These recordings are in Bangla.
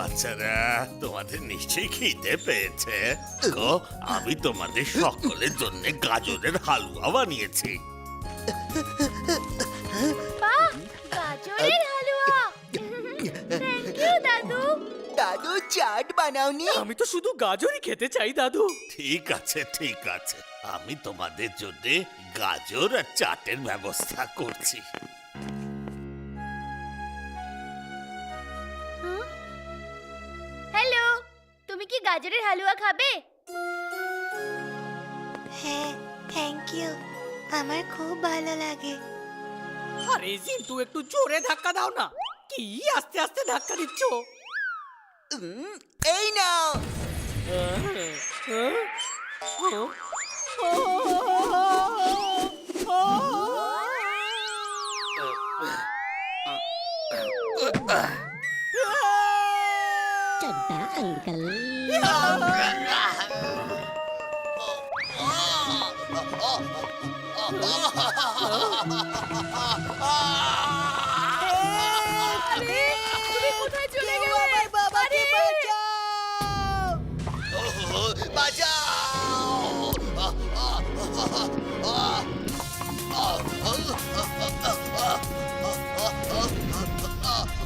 বাচ্চারা, তোমাদের নিশ্চয়ই খিদে পেয়েছে। তো আমি তোমাদের সকলের জন্য গাজরের হালুয়া বানিয়েছি। বাহ, গাজরের হালুয়া! থ্যাংক ইউ দাদু। দাদু চাট বানাওনি? আমি তো শুধু গাজরই খেতে চাই দাদু। ঠিক আছে, ঠিক আছে, আমি তোমাদের জন্য গাজর আর চাটের ব্যবস্থা করছি। হ্যালো, তুমি কি গাজরের হালুয়া খাবে? হ্যাঁ, থ্যাংক ইউ। আমার খুব ভালো লাগে। আরে জিন্তু, একটু জোরে ধাক্কা দাও না। কি আস্তে আস্তে ধাক্কা দিচ্ছ? এই নাও। चड्डा अंकल তুমি কোথায় চলে গেলে? আমার বাবাকে আরে! বাঁচাও!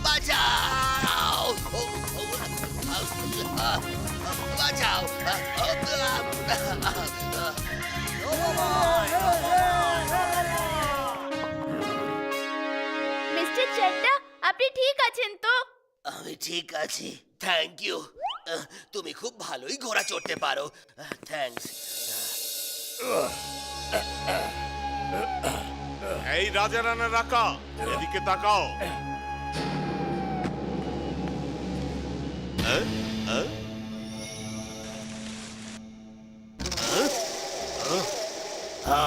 বাঁচাও! বাঁচাও! মিস্টার চাড্ডা, আপনি ঠিক আছেন তো? আমি ঠিক আছি, থ্যাংক ইউ। তুমি খুব ভালোই ঘোড়া চড়তে পারো। থ্যাঙ্কস। এই রাজা রানা রাকা, এদিকে তাকাও।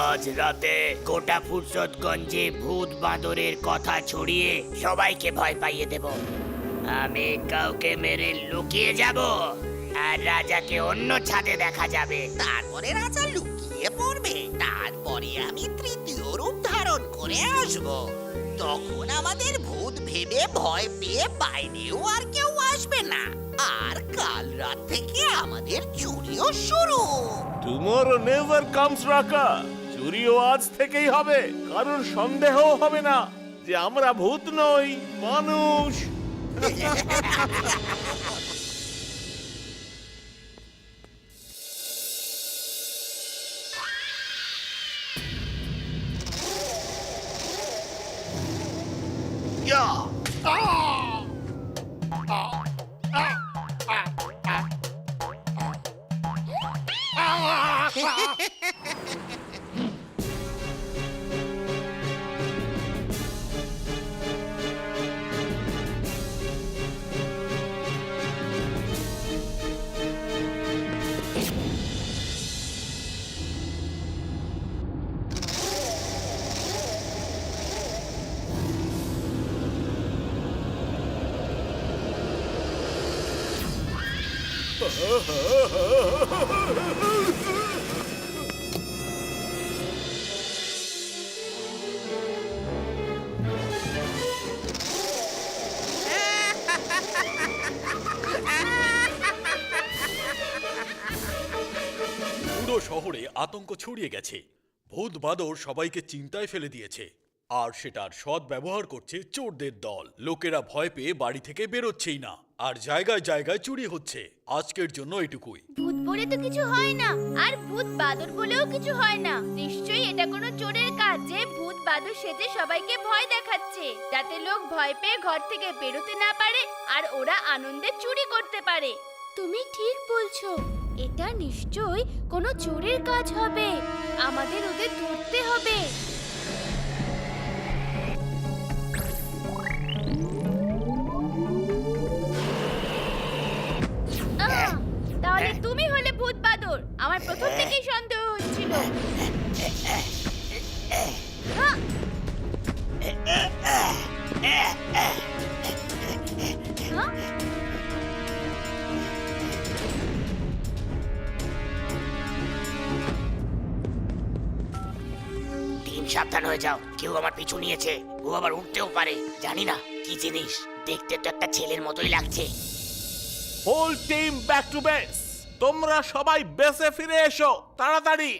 আজ রাতে গোটা ফুরসতগঞ্জে ভূত বাঁদরের কথা ছড়িয়ে সবাইকে ভয় পাইয়ে দেব। আমি কাউকে মেরে লুকিয়ে যাব আর রাজাকে অন্য ছাদে দেখা যাবে। তারপরে রাজা লুকিয়ে পড়বে। তারপরে আমি তৃতীয় রূপ ধারণ করে আসব। তখন আমাদের ভূত ভেবে ভয় পেয়ে বাইরেও আর কেউ আসবে না। আর কাল রাত থেকে আমাদের চুরিও শুরু। টুমরো নেভার কামস রাকা। চুরিও আজ থেকেই হবে, কারণ সন্দেহ হবে না যে আমরা ভূত নই, মানুষ। পুরো শহরে আতঙ্ক ছড়িয়ে গেছে। ভূত বাঁদর সবাইকে চিন্তায় ফেলে দিয়েছে, আর সেটার সৎ ব্যবহার করছে চোরদের দল। লোকেরা ভয় পেয়ে বাড়ি থেকে বেরোচ্ছেই না, আর জায়গায় জায়গায় চুরি হচ্ছে। আজকের জন্য এটুকুই। ভূত বলে তো কিছু হয় না, আর ভূত বাদর বলেও কিছু হয় না। নিশ্চয়ই এটা কোনো চোরের কাজ যে ভূত বাদর সেজে সবাইকে ভয় দেখাচ্ছে, যাতে লোক ভয় পেয়ে ঘর থেকে বেরোতে না পারে আর ওরা আনন্দে চুরি করতে পারে। তুমি ঠিক বলছো, এটা নিশ্চয়ই কোনো চোরের কাজ হবে। আমাদের ওদের ধরতে হবে। তাহলে তুমি হলে ভূত বাদর। আমার প্রথম থেকেই সন্দেহ হচ্ছিল। সাবধান হয়ে যাও, কেউ আমার পিছু নিয়েছে। ও আবার উঠতেও পারে, জানি না কি জিনিস। দেখতে তো একটা ছেলের মতোই লাগছে। Whole team back to base. তোমরা সবাই বেসে ফিরে এসো তাড়াতাড়ি।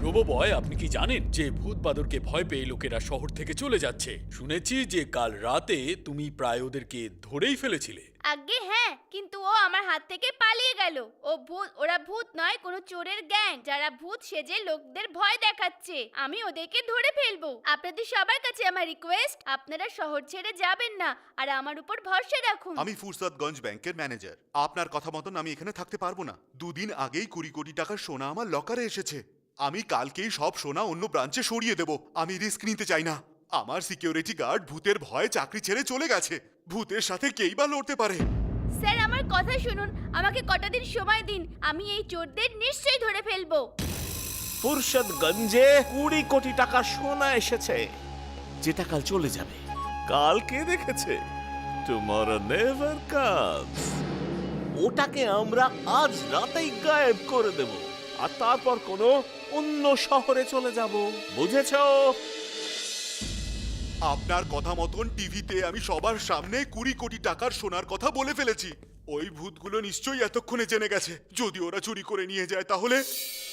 রোবো বয়, আপনি কি জানেন যে ভূত বাদরকে ভয় পেয়ে লোকেরা শহর থেকে চলে যাচ্ছে? শুনেছি যে কাল রাতে তুমি প্রায় ওদেরকে ধরেই ফেলেছিলে। আগে হ্যাঁ, কিন্তু ও আমার হাত থেকে পালিয়ে গেল। ওরা ভূত নয়, কোনো চোরের গ্যাং যারা ভূত সেজে লোকদের ভয় দেখাচ্ছে। আমি ওদেরকে ধরে ফেলবো। আপনাদের সবার কাছে আমার রিকোয়েস্ট, আপনারা শহর ছেড়ে যাবেন না আর আমার উপর ভরসা রাখুন। আমি ফুরসতগঞ্জ ব্যাংকের ম্যানেজার। আপনার কথা মতন আমি এখানে থাকতে পারবো না। 2 দিন আগেই 20 কোটি টাকার সোনা আমার লকারে এসেছে। আমি কালকেই সব সোনা অন্য ব্রাঞ্চে সরিয়ে দেব। আমি রিস্ক নিতে চাই না। আমার সিকিউরিটি গার্ড ভূতের ভয়ে চাকরি ছেড়ে চলে গেছে। ভূতের সাথে কেই বা লড়তে পারে? স্যার আমার কথা শুনুন, আমাকে কটা দিন সময় দিন, আমি এই চোরদের নিশ্চয়ই ধরে ফেলবো। ফুরসতগঞ্জে 20 কোটি টাকা সোনা এসেছে, যেটা কাল চলে যাবে। কাল কে দেখেছে? Tomorrow never comes. ওটাকে আমরা আজ রাতেই গায়েব করে দেব আর তারপর কোনো অন্য শহরে চলে যাব। বুঝেছো? আপনার কথা মতন টিভিতে আমি সবার সামনে 20 কোটি টাকার সোনার কথা বলে ফেলেছি। ওই ভূতগুলো নিশ্চয়ই এতক্ষণে জেনে গেছে। যদি ওরা চুরি করে নিয়ে যায় তাহলে?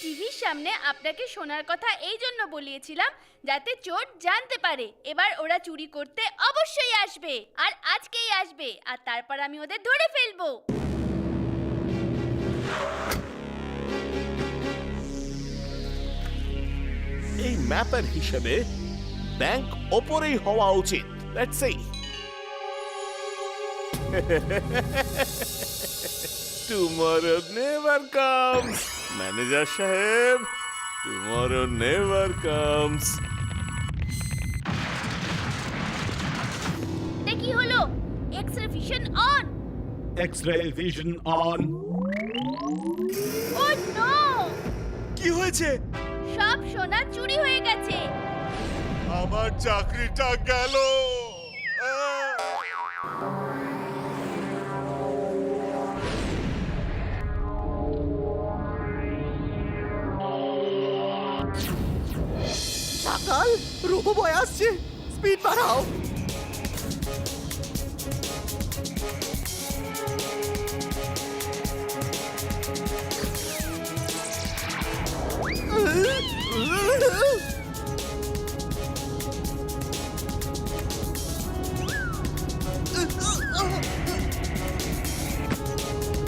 টিভির সামনে আপনাকে শোনার কথা এই জন্য বলিয়েছিলাম যাতে চোর জানতে পারে। এবার ওরা চুরি করতে অবশ্যই আসবে আর আজকেই আসবে, আর তারপর আমি ওদের ধরে ফেলবো। এই ম্যাপের হিসেবে ব্যাংক ওপরেই হওয়া উচিত। Let's see. Tomorrow never comes. Manager সাহেব, টুমরো নেভার কামস। এটা কি হলো? X-ray vision on. X-ray vision on. Oh no! কি হয়েছে? সব সোনা চুরি হয়ে গেছে। আমার চাকরিটা গেল। সকাল, রোবো বয় আসছে, স্পিড বাড়াও।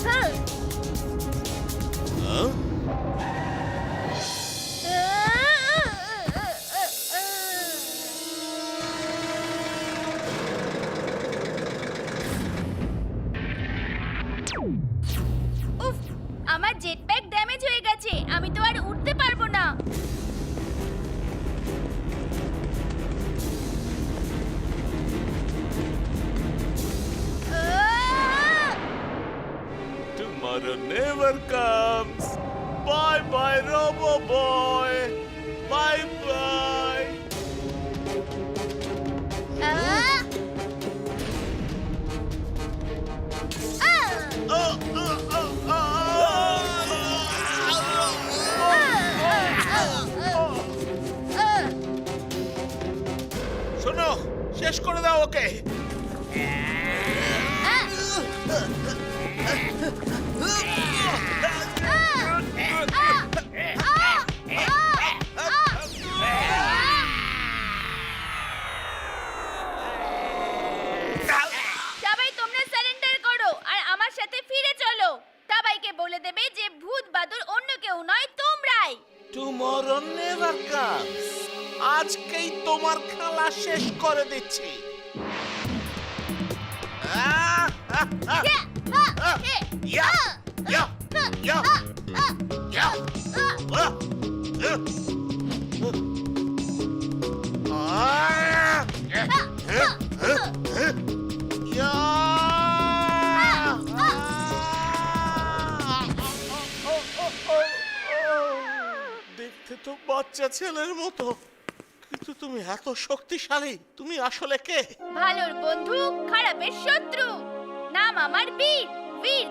হ্যাঁ। উফ, আমার জেট প্যাক ড্যামেজ হয়ে গেছে। আমি তো আর উঠতে পারবো না। Tomorrow never comes. Bye bye, Robo Boy. Bye bye. শোনো, শেষ করে দাও ওকে। সবাই তোমরা সারেন্ডার করো আর আমার সাথে ফিরে চলো। সবাইকে বলে দেবে যে ভূত বাদুর অন্য কেউ নয়, তোমরাই। Tomorrow never comes. আজকেই তোমার খেলা শেষ করে দিচ্ছি। দেখতে তো বাচ্চা বাচ্চা ছেলের মতো, কিন্তু তুমি এত শক্তিশালী। তুমি আসলে কে? ভালোর বন্ধু, খারাপের শত্রু। নাম আমার বীর, বীর